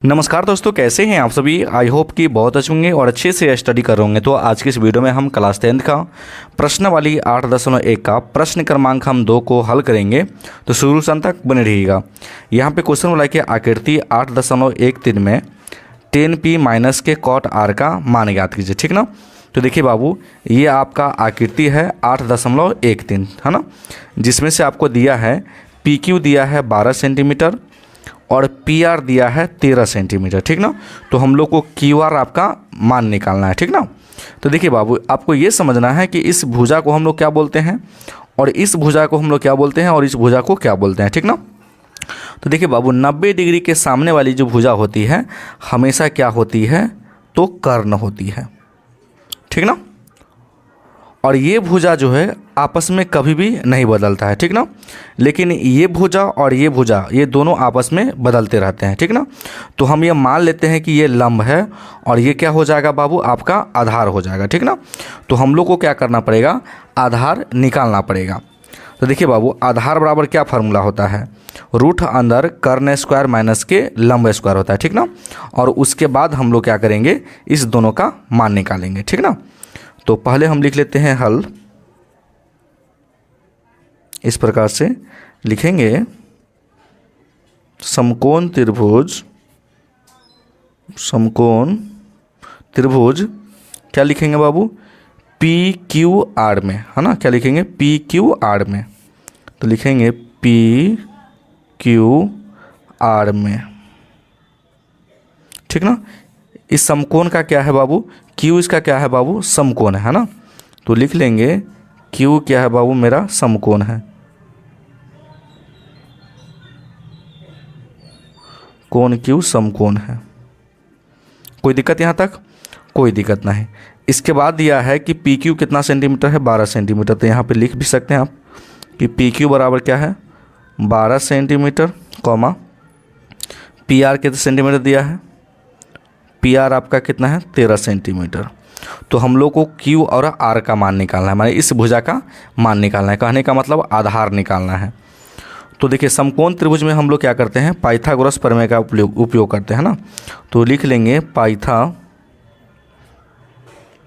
नमस्कार दोस्तों, कैसे हैं आप सभी। आई होप कि बहुत अच्छे होंगे और अच्छे से स्टडी कर रहे होंगे। तो आज की इस वीडियो में हम क्लास 10 का प्रश्नावली 8.1 का प्रश्न क्रमांक हम 2 को हल करेंगे। तो शुरू से अंत तक बने रहिएगा। यहाँ पे क्वेश्चन बोला कि आकृति 8.13 में 10p माइनस के कॉट आर का मान ज्ञात कीजिए। ठीक ना। तो देखिए बाबू, ये आपका आकृति है 8.13 है ना, जिसमें से आपको दिया है पी क्यू दिया है 12 सेंटीमीटर और पी आर दिया है 13 सेंटीमीटर। ठीक ना। तो हम लोग को क्यू आर आपका मान निकालना है। ठीक ना। तो देखिए बाबू, आपको ये समझना है कि इस भुजा को हम लोग क्या बोलते हैं और इस भुजा को हम लोग क्या बोलते हैं और इस भुजा को क्या बोलते हैं। ठीक ना। तो देखिए बाबू, 90 डिग्री के सामने वाली जो भुजा होती है हमेशा क्या होती है, तो कर्ण होती है। ठीक ना। और ये भुजा जो है आपस में कभी भी नहीं बदलता है। ठीक ना। लेकिन ये भुजा और ये भुजा ये दोनों आपस में बदलते रहते हैं। ठीक ना। तो हम ये मान लेते हैं कि ये लंब है और ये क्या हो जाएगा बाबू, आपका आधार हो जाएगा। ठीक ना। तो हम लोग को क्या करना पड़ेगा, आधार निकालना पड़ेगा। तो देखिए बाबू, आधार बराबर क्या फार्मूला होता है, रूट अंदर कर्ण स्क्वायर माइनस के लंब स्क्वायर होता है। ठीक ना। और उसके बाद हम लोग क्या करेंगे, इस दोनों का मान निकालेंगे। ठीक ना। तो पहले हम लिख लेते हैं हल। इस प्रकार से लिखेंगे, समकोण त्रिभुज क्या लिखेंगे बाबू, पी क्यू आर में, है ना। क्या लिखेंगे, पी क्यू आर में। तो लिखेंगे पी क्यू आर में। ठीक ना। इस समकोण का क्या है बाबू, क्यू इसका क्या है बाबू, समकोण है ना। तो लिख लेंगे क्यू क्या है बाबू, मेरा समकोण है। कोण क्यू समकोण है। कोई दिक्कत यहाँ तक, कोई दिक्कत नहीं। इसके बाद दिया है कि पी क्यू कितना सेंटीमीटर है, 12 सेंटीमीटर। तो यहाँ पे लिख भी सकते हैं आप कि पी क्यू बराबर क्या है, 12 सेंटीमीटर, कॉमा पी आर कितने सेंटीमीटर दिया है, पी आर आपका कितना है, 13 सेंटीमीटर। तो हम लोग को क्यू और आर का मान निकालना है, हमारे इस भुजा का मान निकालना है। कहने का मतलब आधार निकालना है। तो देखिए, समकोण त्रिभुज में हम लोग क्या करते हैं, पाइथागोरस प्रमेय का उपयोग करते हैं ना। तो लिख लेंगे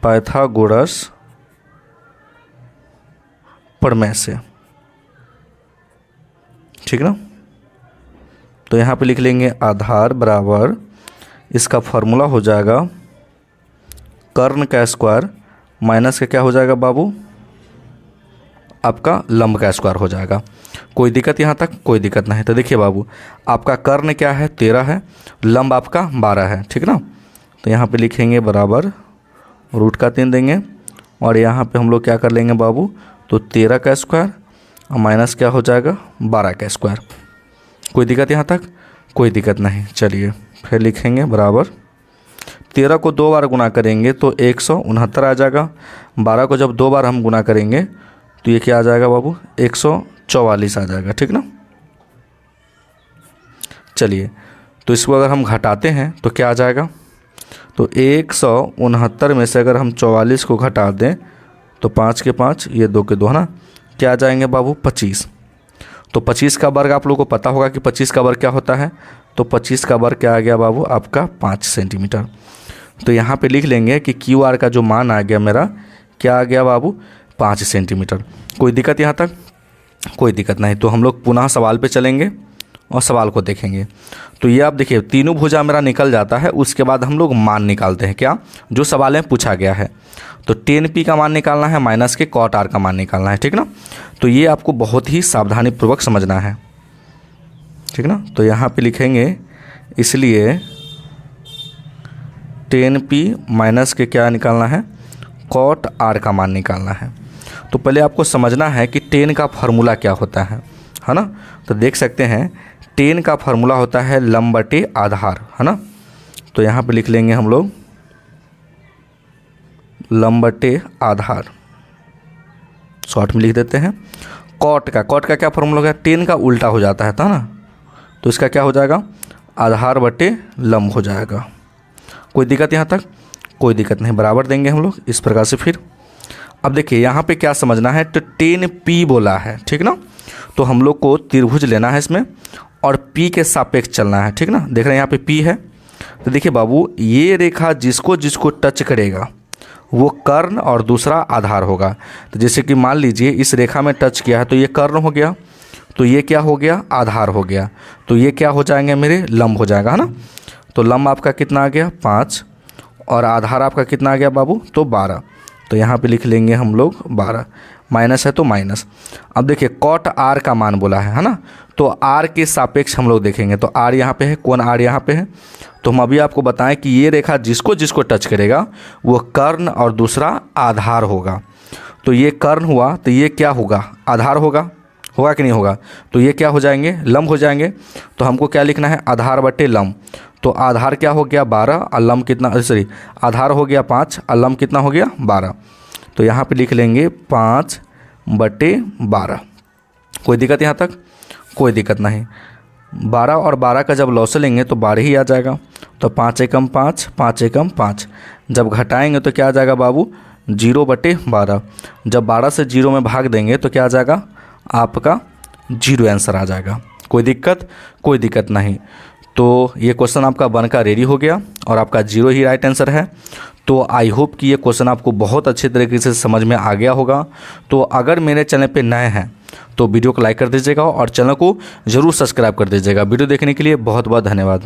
पाइथागोरस प्रमेय से। ठीक ना। तो यहाँ पे लिख लेंगे आधार बराबर, इसका फॉर्मूला हो जाएगा कर्ण का स्क्वायर माइनस का क्या हो जाएगा बाबू, आपका लंब का स्क्वायर हो जाएगा। कोई दिक्कत यहाँ तक, कोई दिक्कत नहीं। तो देखिए बाबू, आपका कर्ण क्या है, 13 है, लंब आपका 12 है। ठीक ना। तो यहाँ पे लिखेंगे बराबर रूट का 3 देंगे और यहाँ पे हम लोग क्या कर लेंगे बाबू, तो 13 का स्क्वायर और माइनस क्या हो जाएगा, 12 का स्क्वायर। कोई दिक्कत यहाँ तक, कोई दिक्कत नहीं। चलिए फिर लिखेंगे बराबर 13 को 2 बार गुना करेंगे तो 169 आ जाएगा। 12 को जब 2 बार हम गुना करेंगे तो ये क्या आ जाएगा बाबू, 144 आ जाएगा। ठीक ना। चलिए, तो इसको अगर हम घटाते हैं तो क्या आ जाएगा, तो 169 में से अगर हम 44 को घटा दें तो 5 के 5, ये 2 के 2 है ना, क्या आ जाएंगे बाबू, 25। तो 25 का वर्ग आप लोगों को पता होगा कि 25 का वर्ग क्या होता है। तो 25 का वर्ग क्या आ गया बाबू, आपका 5 सेंटीमीटर। तो यहाँ पे लिख लेंगे कि क्यू आर का जो मान आ गया मेरा, क्या आ गया बाबू, 5 सेंटीमीटर। कोई दिक्कत यहाँ तक, कोई दिक्कत नहीं। तो हम लोग पुनः सवाल पे चलेंगे और सवाल को देखेंगे। तो ये आप देखिए, तीनों भुजा मेरा निकल जाता है। उसके बाद हम लोग मान निकालते हैं, क्या जो सवाल में पूछा गया है। तो 10p का मान निकालना है माइनस के कॉट आर का मान निकालना है। ठीक ना। तो ये आपको बहुत ही सावधानीपूर्वक समझना है। ठीक ना। तो यहाँ पे लिखेंगे, इसलिए 10p माइनस के क्या निकालना है, कॉट आर का मान निकालना है। तो पहले आपको समझना है कि 10 का फार्मूला क्या होता है ना। तो देख सकते हैं 10 का फार्मूला होता है लंब बटे आधार, है ना। तो यहाँ पे लिख लेंगे हम लोग लंब बटे आधार, शॉर्ट में लिख देते हैं। कॉट का क्या फार्मूला हो गया, 10 का उल्टा हो जाता है ना। तो इसका क्या हो जाएगा, आधार बटे लंब हो जाएगा। कोई दिक्कत यहाँ तक, कोई दिक्कत नहीं। बराबर देंगे हम लोग इस प्रकार से। फिर अब देखिए यहाँ पे क्या समझना है, तो 10p बोला है। ठीक ना। तो हम लोग को त्रिभुज लेना है इसमें और P के सापेक्ष चलना है, ठीक ना। देख रहे हैं यहाँ पे P है तो देखिए बाबू, ये रेखा जिसको जिसको टच करेगा वो कर्ण और दूसरा आधार होगा। तो जैसे कि मान लीजिए इस रेखा में टच किया है तो ये कर्ण हो गया, तो ये क्या हो गया, आधार हो गया। तो ये क्या हो जाएंगे मेरे, लंब हो जाएगा, है ना। तो लंब आपका कितना आ गया 5 और आधार आपका कितना आ गया बाबू, तो 12। तो यहाँ पे लिख लेंगे हम लोग 12, माइनस है तो माइनस। अब देखिए कॉट आर का मान बोला है ना, तो आर के सापेक्ष हम लोग देखेंगे। तो आर यहाँ पे है, कौन आर यहाँ पे है। तो हम अभी आपको बताएं कि ये रेखा जिसको जिसको टच करेगा वो कर्ण और दूसरा आधार होगा। तो ये कर्ण हुआ तो ये क्या होगा, आधार होगा, होगा कि नहीं होगा। तो ये क्या हो जाएंगे, लंब हो जाएंगे। तो हमको क्या लिखना है, आधार बटे लंब। तो आधार क्या हो गया 12 और लंब कितना, सॉरी आधार हो गया 5 और लंब कितना हो गया 12। तो यहाँ पे लिख लेंगे 5/12। कोई दिक्कत यहाँ तक, कोई दिक्कत नहीं। 12 और 12 का जब लॉस लेंगे तो 12 ही आ जाएगा। तो 5 एकम 5, 5 एकम 5। जब घटाएंगे तो क्या आ जाएगा बाबू, 0/12। जब 12 से 0 में भाग देंगे तो क्या आ जाएगा, आपका 0 आंसर आ जाएगा। कोई दिक्कत, कोई दिक्कत नहीं। तो ये क्वेश्चन आपका बनकर रेडी हो गया और आपका 0 ही राइट आंसर है। तो आई होप कि ये क्वेश्चन आपको बहुत अच्छे तरीके से समझ में आ गया होगा। तो अगर मेरे चैनल पे नए हैं तो वीडियो को लाइक कर दीजिएगा और चैनल को ज़रूर सब्सक्राइब कर दीजिएगा। वीडियो देखने के लिए बहुत बहुत धन्यवाद।